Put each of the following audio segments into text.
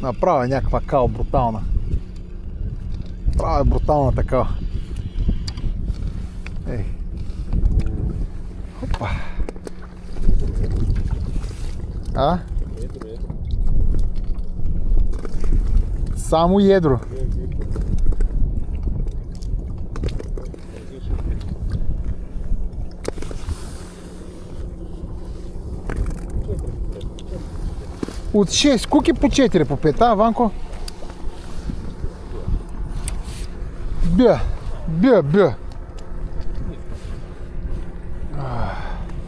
Направо е някаква кал брутална. Направо е брутална такава. Ей. Хопа. А? Само едро. От 6 куки по 4 по 5, а, Ванко? Бя.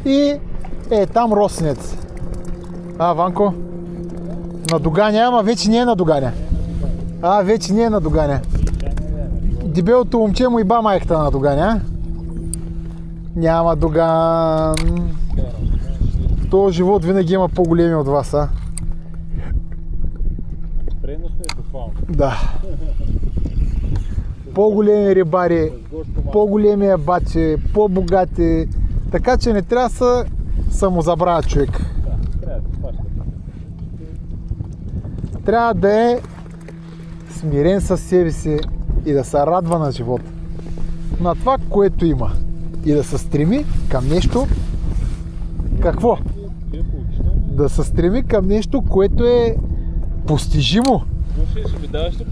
И там росенец. А, Ванко? На доганя, ама вече не е на доганя. Вече не е на доганя. Дебелото момче му и ба майката на доганя. Няма доган. Този живот винаги има по-големи от вас, а? Преносно е буквално. Да. По-големи рибари, по-големи абачи, по-богати. Така че не трябва да се самозабравя човек. Трябва да се фаща. Трябва да е смирен със себе си и да се радва на живота. На това, което има. И да се стреми към нещо. Какво? Да се стреми към нещо, което е постижимо. Ще ми даваш ли